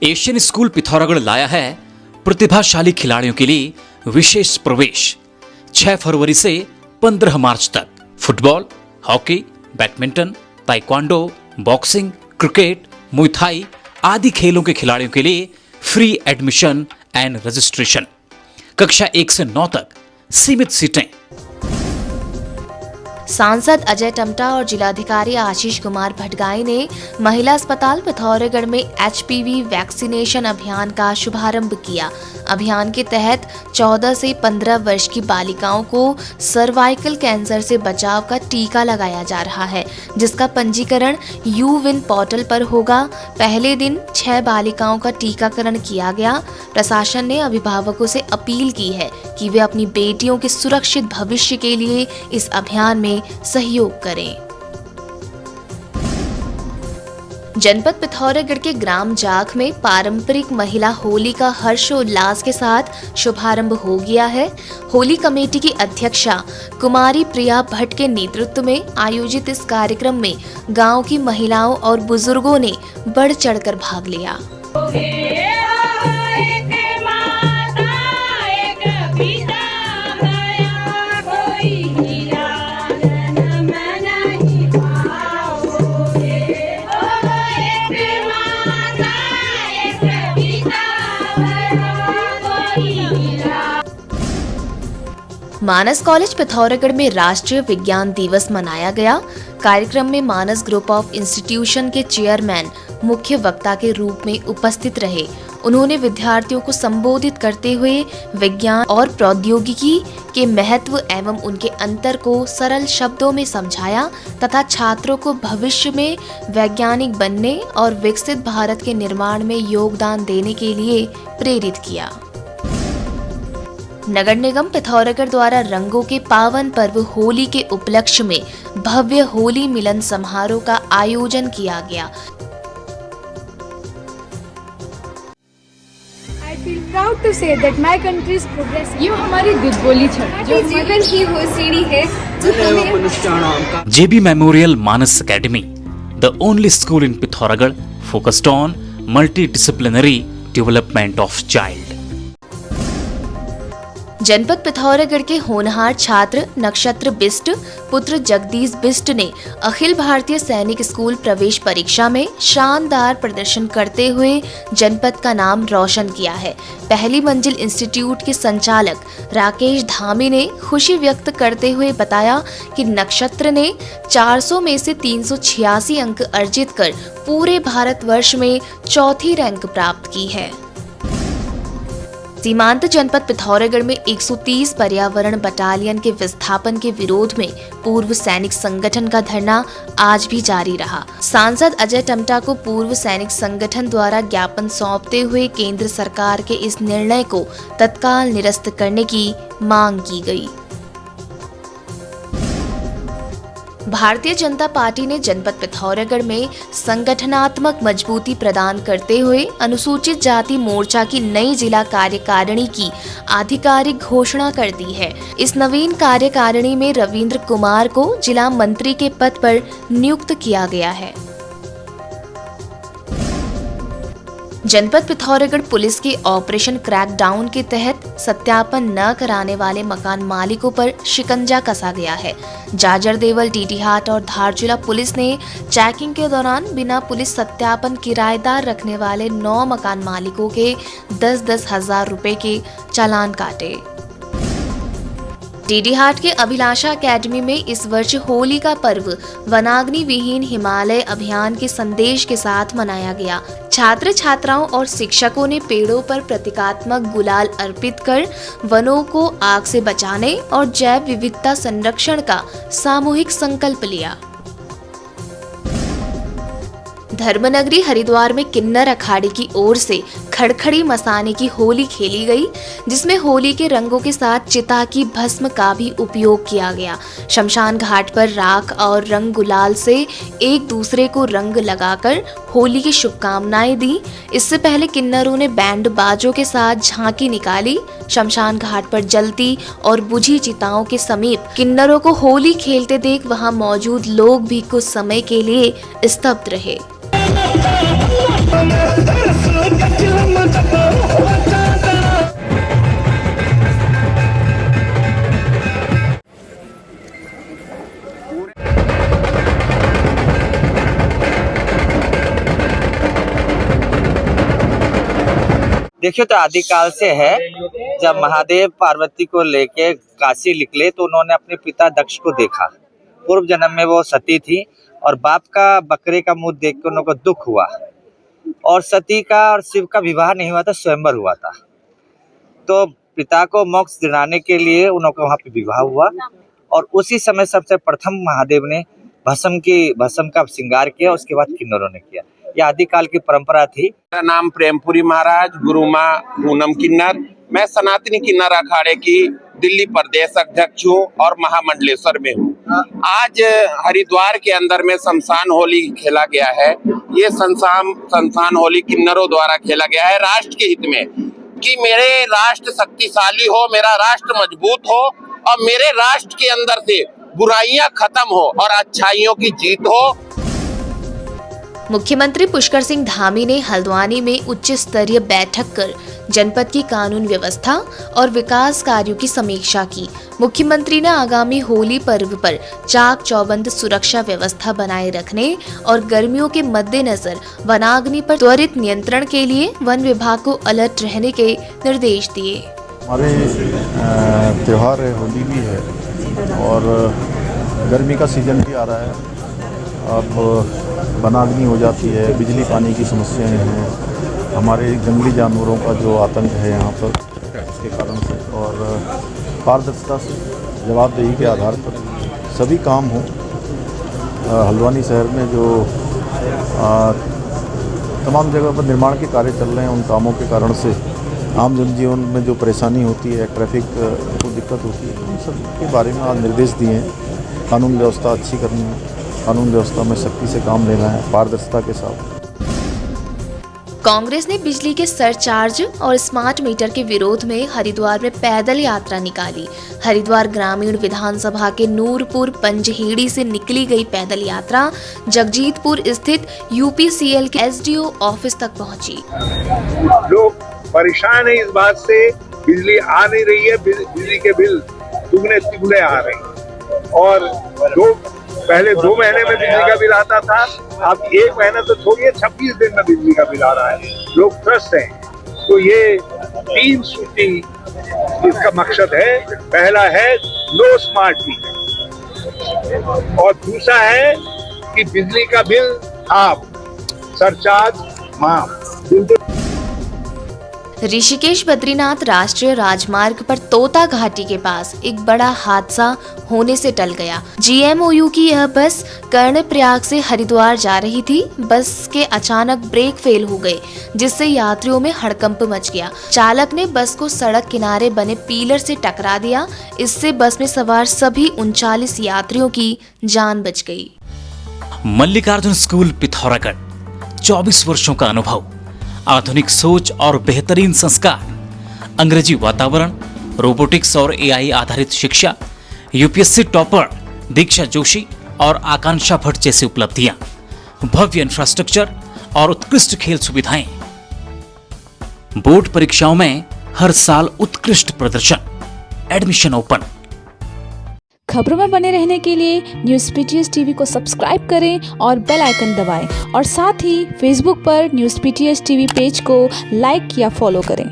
Asian school Pithoragarh लाया है प्रतिभाशाली खिलाड़ियों के लिए विशेष प्रवेश। 6 फरवरी से 15 मार्च तक football, hockey, badminton, taekwondo, boxing, cricket, muay thai आदि खेलों के खिलाड़ियों के लिए फ्री एडमिशन एंड रजिस्ट्रेशन। कक्षा 1 से 9 तक सीमित सीटें। सांसद अजय टम्टा और जिलाधिकारी आशीष कुमार भटगाई ने महिला अस्पताल पिथौरागढ़ में HPV वैक्सीनेशन अभियान का शुभारंभ किया। अभियान के तहत 14 से 15 वर्ष की बालिकाओं को सर्वाइकल कैंसर से बचाव का टीका लगाया जा रहा है, जिसका पंजीकरण YouWin पोर्टल पर होगा। पहले दिन 6 बालिकाओं का टीकाकरण किया गया। प्रशासन ने अभिभावकों से अपील की है कि वे अपनी बेटियों के सुरक्षित भविष्य के लिए इस अभियान में सहयोग करें। जनपद पिथौरागढ़ के ग्राम जाख में पारंपरिक महिला होली का हर्षोल्लास के साथ शुभारंभ हो गया है। होली कमेटी की अध्यक्षा कुमारी प्रिया भट्ट के नेतृत्व में आयोजित इस कार्यक्रम में गांव की महिलाओं और बुजुर्गों ने बढ़ चढ़कर भाग लिया। मानस कॉलेज पिथौरागढ़ में राष्ट्रीय विज्ञान दिवस मनाया गया। कार्यक्रम में मानस ग्रुप ऑफ इंस्टीट्यूशन के चेयरमैन मुख्य वक्ता के रूप में उपस्थित रहे। उन्होंने विद्यार्थियों को संबोधित करते हुए विज्ञान और प्रौद्योगिकी के महत्व एवं उनके अंतर को सरल शब्दों में समझाया तथा छात्रों को भविष्य में वैज्ञानिक बनने और विकसित भारत के निर्माण में योगदान देने के लिए प्रेरित किया। नगर निगम पिथौरागढ़ द्वारा रंगों के पावन पर्व होली के उपलक्ष्य में भव्य होली मिलन समारोह का आयोजन किया गया। I feel proud to say that my country is progressing. ये हमारी दिल बोली छड़ जो जीवन की वो सीढ़ी है जो JB memorial Manas academy, the only school in Pithoragarh focused on multidisciplinary development of child. जनपद पिथौरागढ़ के होनहार छात्र नक्षत्र बिष्ट पुत्र जगदीश बिष्ट ने अखिल भारतीय सैनिक स्कूल प्रवेश परीक्षा में शानदार प्रदर्शन करते हुए जनपद का नाम रोशन किया है। पहली मंजिल इंस्टीट्यूट के संचालक राकेश धामी ने खुशी व्यक्त करते हुए बताया कि नक्षत्र ने 400 में से 386 अंक अर्जित कर पूरे भारतवर्ष में चौथी रैंक प्राप्त की है। सीमांत जनपद पिथौरागढ़ में 130 पर्यावरण बटालियन के विस्थापन के विरोध में पूर्व सैनिक संगठन का धरना आज भी जारी रहा। सांसद अजय टम्टा को पूर्व सैनिक संगठन द्वारा ज्ञापन सौंपते हुए केंद्र सरकार के इस निर्णय को तत्काल निरस्त करने की मांग की गई। भारतीय जनता पार्टी ने जनपद पिथौरागढ़ में संगठनात्मक मजबूती प्रदान करते हुए अनुसूचित जाति मोर्चा की नई जिला कार्यकारिणी की आधिकारिक घोषणा कर दी है। इस नवीन कार्यकारिणी में रविंद्र कुमार को जिला मंत्री के पद पर नियुक्त किया गया है। जनपद पिथौरागढ़ पुलिस के ऑपरेशन क्रैकडाउन के तहत सत्यापन न कराने वाले मकान मालिकों पर शिकंजा कसा गया है। जाजर देवल, डीडीहाट और धारचूला पुलिस ने चेकिंग के दौरान बिना पुलिस सत्यापन किराएदार रखने वाले 9 मकान मालिकों के 10-10 हजार रुपए के चालान काटे। डीडीहाट के अभिलाषा एकेडमी में इस वर्ष होली का पर्व वनाग्नि विहीन हिमालय अभियान के संदेश के साथ मनाया गया। छात्र छात्राओं और शिक्षकों ने पेड़ों पर प्रतीकात्मक गुलाल अर्पित कर वनों को आग से बचाने और जैव विविधता संरक्षण का सामूहिक संकल्प लिया। धर्मनगरी हरिद्वार में किन्नर अखाड़े की ओर से खड़खड़ी मसाने की होली खेली गई, जिसमें होली के रंगों के साथ चिता की भस्म का भी उपयोग किया गया। शमशान घाट पर राख और रंग गुलाल से एक दूसरे को रंग लगाकर होली की शुभकामनाएं दी। इससे पहले किन्नरों ने बैंड बाजों के साथ झांकी निकाली। शमशान घाट पर जलती और बुझी चिताओं के समीप किन्नरों को होली खेलते देख वहां मौजूद लोग भी कुछ समय के लिए स्तब्ध रहे। देखिए तो आदिकाल से है। जब महादेव पार्वती को लेके काशी निकले तो उन्होंने अपने पिता दक्ष को देखा। पूर्व जन्म में वो सती थी और बाप का बकरे का मुंह देख के उनको दुख हुआ और सती का और शिव का विवाह नहीं हुआ था, स्वयंवर हुआ था। तो पिता को मोक्ष दिलाने के लिए उनका वहाँ पे विवाह हुआ और उसी समय सबसे प्रथम महादेव ने भस्म का श्रृंगार किया, उसके बाद किन्नरों ने किया। यह आदिकाल की परंपरा थी। मेरा नाम प्रेमपुरी महाराज, गुरु माँ पूनम किन्नर। मैं सनातनी किन्नर अखाड़े की दिल्ली प्रदेश अध्यक्ष हूँ और महामंडलेश्वर में हूँ। आज हरिद्वार के अंदर में शमशान होली खेला गया है। ये शमशान होली किन्नरों द्वारा खेला गया है राष्ट्र के हित में, कि मेरे राष्ट्र शक्तिशाली हो, मेरा राष्ट्र मजबूत हो और मेरे राष्ट्र के अंदर से बुराइयां खत्म हो और अच्छाइयों की जीत हो। मुख्यमंत्री पुष्कर सिंह धामी ने हल्द्वानी में उच्च स्तरीय बैठक कर जनपद की कानून व्यवस्था और विकास कार्यों की समीक्षा की। मुख्यमंत्री ने आगामी होली पर्व पर चाक चौबंद सुरक्षा व्यवस्था बनाए रखने और गर्मियों के मद्देनजर वनाग्नि पर त्वरित नियंत्रण के लिए वन विभाग को अलर्ट रहने के निर्देश दिए। हमारे त्योहार है, होली भी है और गर्मी का सीजन भी आ रहा है। अब वनाग्नि हो जाती है, बिजली पानी की समस्याएं हैं, हमारे जंगली जानवरों का जो आतंक है यहाँ पर, इसके कारण से और पारदर्शिता से जवाबदेही के आधार पर सभी काम हों। हल्द्वानी शहर में जो तमाम जगह पर निर्माण के कार्य चल रहे हैं, उन कामों के कारण से आम जनजीवन में जो परेशानी होती है, ट्रैफिक को दिक्कत होती है, उन सब के बारे में आज निर्देश दिए हैं। कानून व्यवस्था अच्छी करनी है, कानून व्यवस्था में सख्ती से काम लेना है, पारदर्शिता के साथ। कांग्रेस ने बिजली के सरचार्ज और स्मार्ट मीटर के विरोध में हरिद्वार में पैदल यात्रा निकाली। हरिद्वार ग्रामीण विधानसभा के नूरपुर पंजहेड़ी से निकली गई पैदल यात्रा जगजीतपुर स्थित यूपीसीएल के एसडीओ ऑफिस तक पहुंची। लोग परेशान है इस बात से, बिजली आ नहीं रही है, बिजली के बिल दुगने तिगुने आ रहे हैं और पहले 2 महीने में बिजली का बिल आता था, अब 1 महीना तो छोड़िए 26 दिन में बिजली का बिल आ रहा है। लोग त्रस्त हैं। तो ये 3 सूची इसका मकसद है। पहला है नो स्मार्ट मीटर और दूसरा है कि बिजली का बिल आप सरचार्ज माफ। ऋषिकेश बद्रीनाथ राष्ट्रीय राजमार्ग पर तोता घाटी के पास एक बड़ा हादसा होने से टल गया। जीएमओयू की यह बस कर्णप्रयाग से हरिद्वार जा रही थी। बस के अचानक ब्रेक फेल हो गए, जिससे यात्रियों में हड़कंप मच गया। चालक ने बस को सड़क किनारे बने पिलर से टकरा दिया। इससे बस में सवार सभी 39 यात्रियों की जान बच गई। मल्लिकार्जुन स्कूल पिथौरागढ़, 24 वर्षों का अनुभव, आधुनिक सोच और बेहतरीन संस्कार, अंग्रेजी वातावरण, रोबोटिक्स और एआई आधारित शिक्षा, यूपीएससी टॉपर दीक्षा जोशी और आकांक्षा भट्ट जैसी उपलब्धियां, भव्य इंफ्रास्ट्रक्चर और उत्कृष्ट खेल सुविधाएं, बोर्ड परीक्षाओं में हर साल उत्कृष्ट प्रदर्शन। Admission open. खबरों में बने रहने के लिए न्यूज़ पीटीएस टीवी को सब्सक्राइब करें और बेल आइकन दबाएं और साथ ही फेसबुक पर न्यूज़ पीटीएस टीवी पेज को लाइक या फॉलो करें।